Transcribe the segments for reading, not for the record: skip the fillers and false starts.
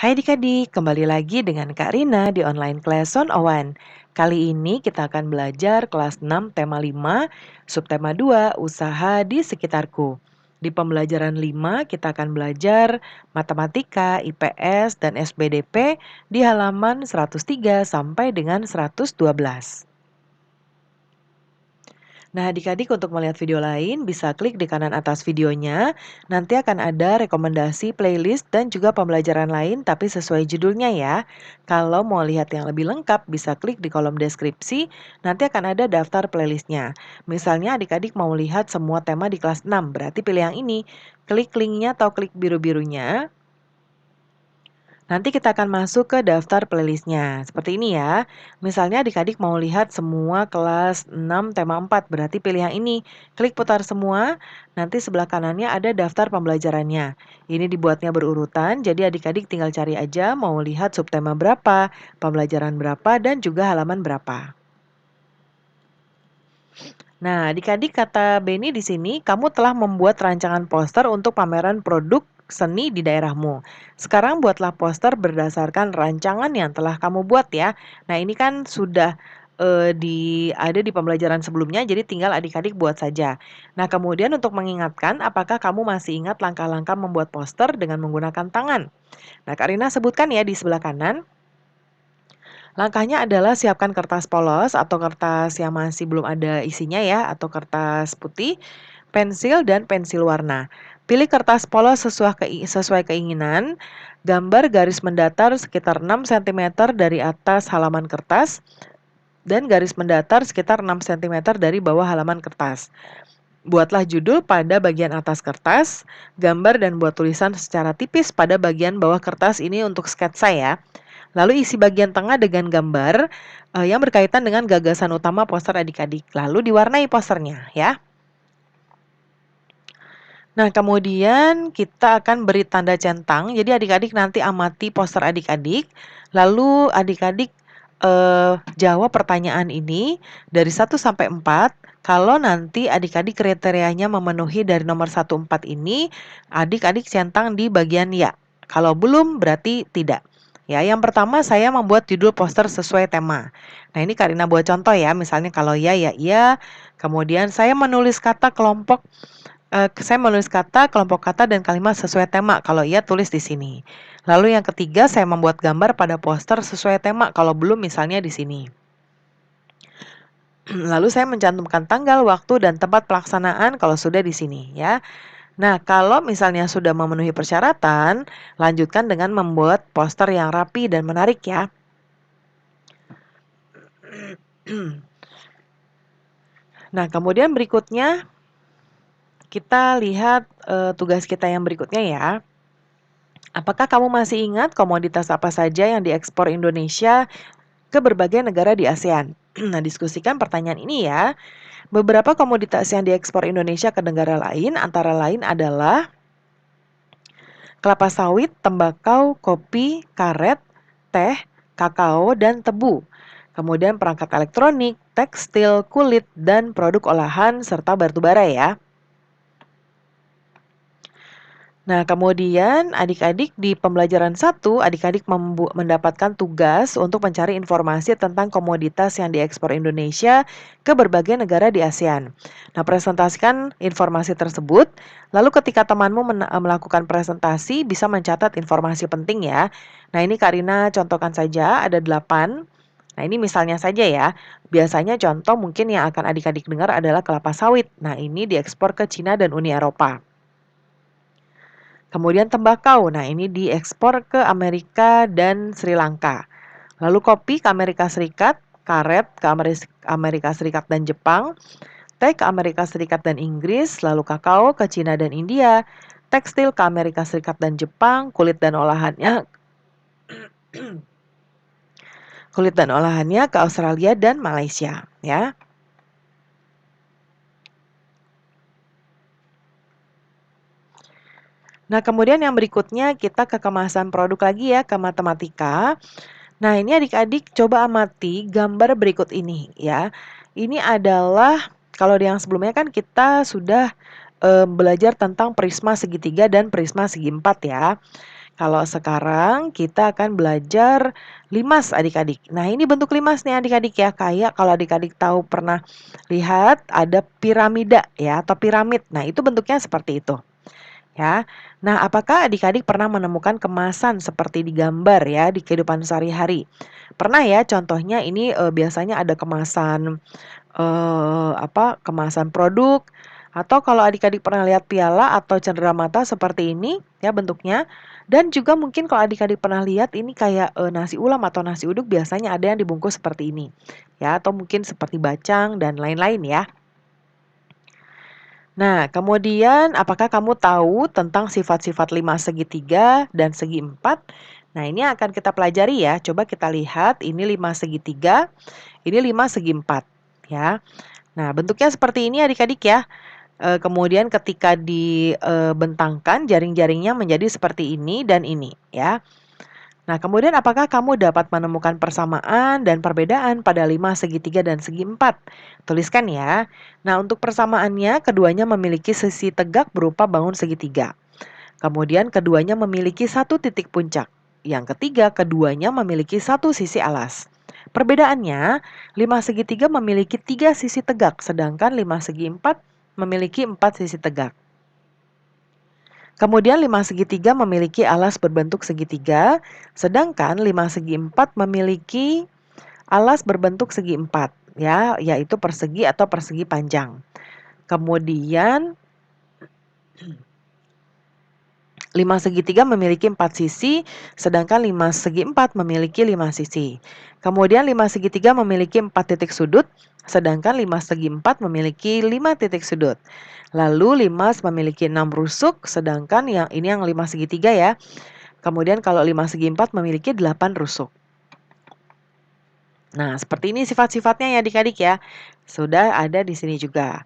Hai adik-adik, kembali lagi dengan Kak Rina di online class 101. Kali ini kita akan belajar kelas 6 tema 5, subtema 2, usaha di sekitarku. Di pembelajaran 5 kita akan belajar matematika, IPS, dan SBDP di halaman 103 sampai dengan 112. Nah, adik-adik untuk melihat video lain bisa klik di kanan atas videonya. Nanti akan ada rekomendasi playlist dan juga pembelajaran lain tapi sesuai judulnya ya. Kalau mau lihat yang lebih lengkap bisa klik di kolom deskripsi. Nanti akan ada daftar playlistnya. Misalnya adik-adik mau lihat semua tema di kelas 6, berarti pilih yang ini. Klik linknya atau klik biru-birunya. Nanti kita akan masuk ke daftar playlistnya. Seperti ini ya. Misalnya adik-adik mau lihat semua kelas 6 tema 4, berarti pilih yang ini. Klik putar semua, nanti sebelah kanannya ada daftar pembelajarannya. Ini dibuatnya berurutan, jadi adik-adik tinggal cari aja mau lihat subtema berapa, pembelajaran berapa, dan juga halaman berapa. Nah, adik-adik kata Benny di sini, kamu telah membuat rancangan poster untuk pameran produk seni di daerahmu. Sekarang buatlah poster berdasarkan rancangan yang telah kamu buat ya. Nah, ini kan sudah ada di pembelajaran sebelumnya, jadi tinggal adik-adik buat saja. Nah, kemudian untuk mengingatkan, apakah kamu masih ingat langkah-langkah membuat poster dengan menggunakan tangan? Nah, Karina sebutkan ya di sebelah kanan. Langkahnya adalah siapkan kertas polos atau kertas yang masih belum ada isinya ya, atau kertas putih, pensil dan pensil warna. Pilih kertas polos sesuai keinginan, gambar garis mendatar sekitar 6 cm dari atas halaman kertas, dan garis mendatar sekitar 6 cm dari bawah halaman kertas. Buatlah judul pada bagian atas kertas, gambar dan buat tulisan secara tipis pada bagian bawah kertas ini untuk sketsa ya. Lalu isi bagian tengah dengan gambar yang berkaitan dengan gagasan utama poster adik-adik. Lalu diwarnai posternya ya. Nah, kemudian kita akan beri tanda centang. Jadi adik-adik nanti amati poster adik-adik. Lalu adik-adik jawab pertanyaan ini dari 1 sampai 4. Kalau nanti adik-adik kriterianya memenuhi dari nomor 1 4 ini, adik-adik centang di bagian ya. Kalau belum berarti tidak. Ya, yang pertama saya membuat judul poster sesuai tema. Nah, ini Karina buat contoh ya. Misalnya kalau ya iya. Kemudian saya menulis kata saya menulis kata, kelompok kata dan kalimat sesuai tema. Kalau iya tulis di sini. Lalu yang ketiga saya membuat gambar pada poster sesuai tema. Kalau belum misalnya di sini. Lalu saya mencantumkan tanggal, waktu, dan tempat pelaksanaan kalau sudah di sini ya. Nah, kalau misalnya sudah memenuhi persyaratan, lanjutkan dengan membuat poster yang rapi dan menarik ya. Nah, kemudian berikutnya kita lihat tugas kita yang berikutnya ya. Apakah kamu masih ingat komoditas apa saja yang diekspor Indonesia ke berbagai negara di ASEAN? Nah, diskusikan pertanyaan ini ya. Beberapa komoditas yang diekspor Indonesia ke negara lain antara lain adalah kelapa sawit, tembakau, kopi, karet, teh, kakao, dan tebu. Kemudian perangkat elektronik, tekstil, kulit, dan produk olahan serta batubara ya. Nah, kemudian adik-adik di pembelajaran 1, adik-adik mendapatkan tugas untuk mencari informasi tentang komoditas yang diekspor Indonesia ke berbagai negara di ASEAN. Nah, presentasikan informasi tersebut, lalu ketika temanmu melakukan presentasi bisa mencatat informasi penting ya. Nah, ini Karina contohkan saja, ada 8. Nah, ini misalnya saja ya. Biasanya contoh mungkin yang akan adik-adik dengar adalah kelapa sawit. Nah, ini diekspor ke Cina dan Uni Eropa. Kemudian tembakau, nah ini diekspor ke Amerika dan Sri Lanka. Lalu kopi ke Amerika Serikat, karet ke Amerika Serikat dan Jepang, teh ke Amerika Serikat dan Inggris, lalu kakao ke Cina dan India, tekstil ke Amerika Serikat dan Jepang, kulit dan olahannya ke Australia dan Malaysia, ya. Nah, kemudian yang berikutnya kita ke kemasan produk lagi ya, ke matematika. Nah, ini adik-adik coba amati gambar berikut ini ya. Ini adalah kalau yang sebelumnya kan kita sudah belajar tentang prisma segitiga dan prisma segi empat ya. Kalau sekarang kita akan belajar limas adik-adik. Nah, ini bentuk limas nih adik-adik ya. Kayak kalau adik-adik tahu pernah lihat ada piramida ya atau piramid. Nah, itu bentuknya seperti itu ya. Nah, apakah adik-adik pernah menemukan kemasan seperti di gambar ya di kehidupan sehari-hari? Pernah ya, contohnya ini biasanya ada kemasan kemasan produk, atau kalau adik-adik pernah lihat piala atau cenderamata seperti ini ya bentuknya, dan juga mungkin kalau adik-adik pernah lihat ini kayak, nasi ulam atau nasi uduk biasanya ada yang dibungkus seperti ini, ya atau mungkin seperti bacang dan lain-lain ya. Nah, kemudian apakah kamu tahu tentang sifat-sifat lima segitiga dan segi empat? Nah, ini akan kita pelajari ya. Coba kita lihat ini lima segitiga, ini lima segi empat ya. Nah, bentuknya seperti ini adik-adik ya. Kemudian ketika dibentangkan jaring-jaringnya menjadi seperti ini dan ini ya. Nah, kemudian apakah kamu dapat menemukan persamaan dan perbedaan pada lima segitiga dan segi empat? Tuliskan ya. Nah, untuk persamaannya keduanya memiliki sisi tegak berupa bangun segitiga. Kemudian keduanya memiliki satu titik puncak. Yang ketiga, keduanya memiliki satu sisi alas. Perbedaannya, lima segitiga memiliki tiga sisi tegak, sedangkan lima segi empat memiliki empat sisi tegak. Kemudian lima segitiga memiliki alas berbentuk segitiga, sedangkan lima segi empat memiliki alas berbentuk segi empat, ya, yaitu persegi atau persegi panjang. Kemudian lima segitiga memiliki empat sisi, sedangkan lima segi empat memiliki lima sisi. Kemudian lima segitiga memiliki empat titik sudut, sedangkan lima segi empat memiliki lima titik sudut. Lalu limas memiliki 6 rusuk, sedangkan yang lima segitiga ya. Kemudian kalau lima segi empat memiliki 8 rusuk. Nah, seperti ini sifat-sifatnya ya adik-adik ya. Sudah ada di sini juga.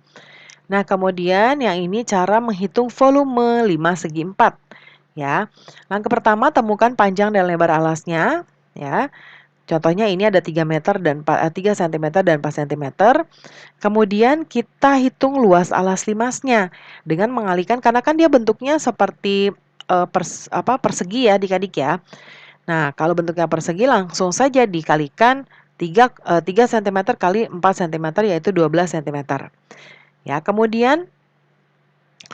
Nah, kemudian yang ini cara menghitung volume lima segi empat ya. Langkah pertama temukan panjang dan lebar alasnya ya. Contohnya ini ada 3 meter dan 3 cm dan 4 cm. Kemudian kita hitung luas alas limasnya dengan mengalihkan karena kan dia bentuknya seperti persegi ya adik-adik ya. Nah, kalau bentuknya persegi langsung saja dikalikan 3 cm kali 4 cm yaitu 12 cm. Ya, kemudian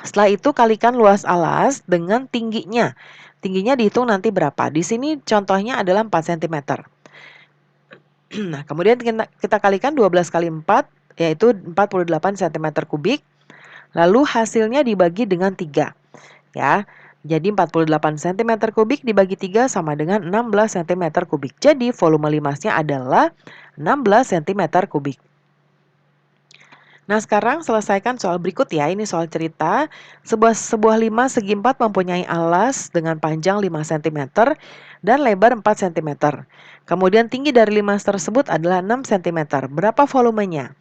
setelah itu kalikan luas alas dengan tingginya. Tingginya dihitung nanti berapa. Di sini contohnya adalah 4 cm. Nah, kemudian kita kalikan 12 kali 4 yaitu 48 cm kubik. Lalu hasilnya dibagi dengan 3 ya. Jadi 48 cm kubik dibagi 3 sama dengan 16 cm kubik. Jadi volume limasnya adalah 16 cm kubik. Nah, sekarang selesaikan soal berikut ya. Ini soal cerita. Sebuah limas segi empat mempunyai alas dengan panjang 5 cm dan lebar 4 cm. Kemudian tinggi dari limas tersebut adalah 6 cm. Berapa volumenya?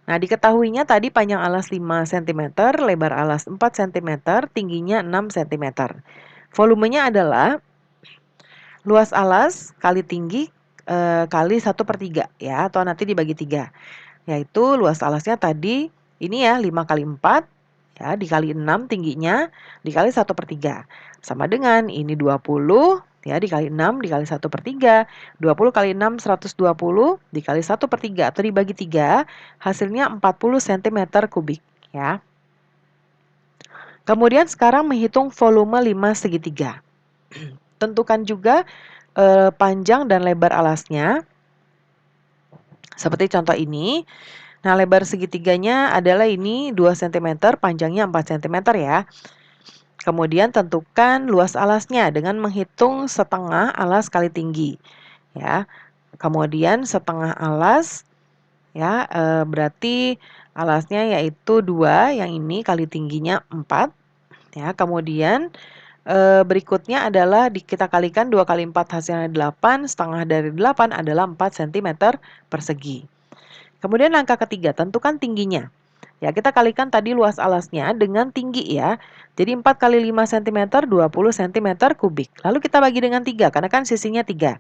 Nah, diketahuinya tadi panjang alas 5 cm, lebar alas 4 cm, tingginya 6 cm. Volumenya adalah luas alas kali tinggi kali 1/3 ya, atau nanti dibagi 3. Yaitu luas alasnya tadi ini ya 5 kali 4 ya dikali 6 tingginya dikali 1/3. Sama dengan ini 20 ya dikali 6 dikali 1/3. 20 kali 6 120 dikali 1/3 atau dibagi 3 hasilnya 40 cm kubik ya. Kemudian sekarang menghitung volume 5 segitiga. Tentukan juga panjang dan lebar alasnya. Seperti contoh ini. Nah, lebar segitiganya adalah ini 2 cm, panjangnya 4 cm ya. Kemudian tentukan luas alasnya dengan menghitung setengah alas kali tinggi. Ya. Kemudian setengah alas ya berarti alasnya yaitu 2, yang ini kali tingginya 4 ya. Kemudian berikutnya adalah kita kalikan 2 kali 4 hasilnya 8, setengah dari 8 adalah 4 cm persegi. Kemudian langkah ketiga, tentukan tingginya. Ya, kita kalikan tadi luas alasnya dengan tinggi ya. Jadi 4 kali 5 cm, 20 cm kubik. Lalu kita bagi dengan 3, karena kan sisinya 3.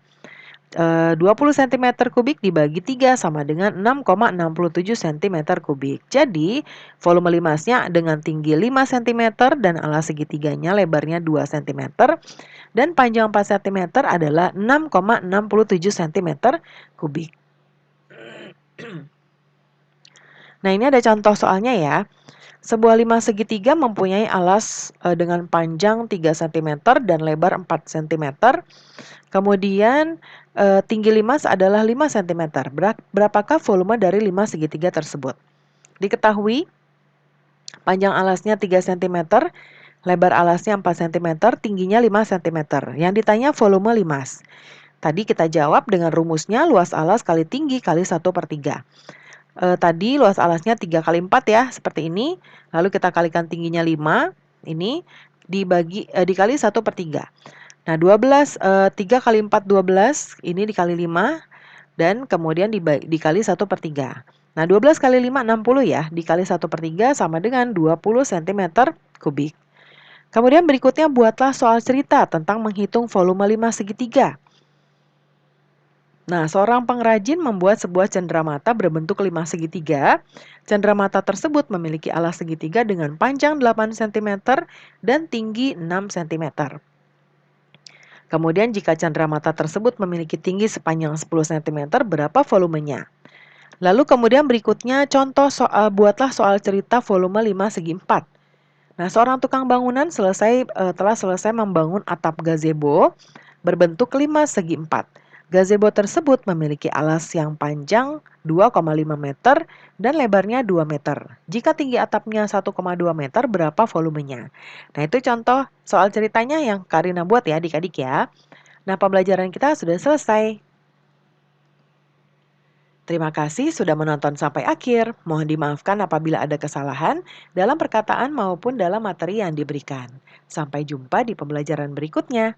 20 sentimeter kubik dibagi 3 sama dengan 6,67 sentimeter kubik. Jadi, volume limasnya dengan tinggi 5 sentimeter dan alas segitiganya lebarnya 2 sentimeter dan panjang 4 sentimeter adalah 6,67 sentimeter kubik. Nah, ini ada contoh soalnya ya. Sebuah limas segitiga mempunyai alas dengan panjang 3 sentimeter dan lebar 4 sentimeter. Kemudian tinggi limas adalah 5 sentimeter. Berapakah volume dari limas segitiga tersebut? Diketahui panjang alasnya 3 sentimeter, lebar alasnya 4 sentimeter, tingginya 5 sentimeter. Yang ditanya volume limas. Tadi kita jawab dengan rumusnya luas alas kali tinggi kali 1/3. Tadi luas alasnya 3 kali 4 ya, seperti ini. Lalu kita kalikan tingginya 5, ini dikali 1/3. Nah, 3 kali 4 12, ini dikali 5 dan kemudian dikali 1/3. Nah, 12 kali 5 60 ya, dikali 1/3 sama dengan 20 cm kubik. Kemudian berikutnya buatlah soal cerita tentang menghitung volume limas segitiga. Nah, seorang pengrajin membuat sebuah cenderamata berbentuk limas segitiga. Cenderamata tersebut memiliki alas segitiga dengan panjang 8 cm dan tinggi 6 cm. Kemudian jika cenderamata tersebut memiliki tinggi sepanjang 10 cm, berapa volumenya? Lalu kemudian berikutnya contoh soal buatlah soal cerita volume 5 segi 4. Nah, seorang tukang bangunan telah selesai membangun atap gazebo berbentuk 5 segi 4. Gazebo tersebut memiliki alas yang panjang 2,5 meter dan lebarnya 2 meter. Jika tinggi atapnya 1,2 meter, berapa volumenya? Nah, itu contoh soal ceritanya yang Karina buat ya adik-adik ya. Nah, pembelajaran kita sudah selesai. Terima kasih sudah menonton sampai akhir. Mohon dimaafkan apabila ada kesalahan dalam perkataan maupun dalam materi yang diberikan. Sampai jumpa di pembelajaran berikutnya.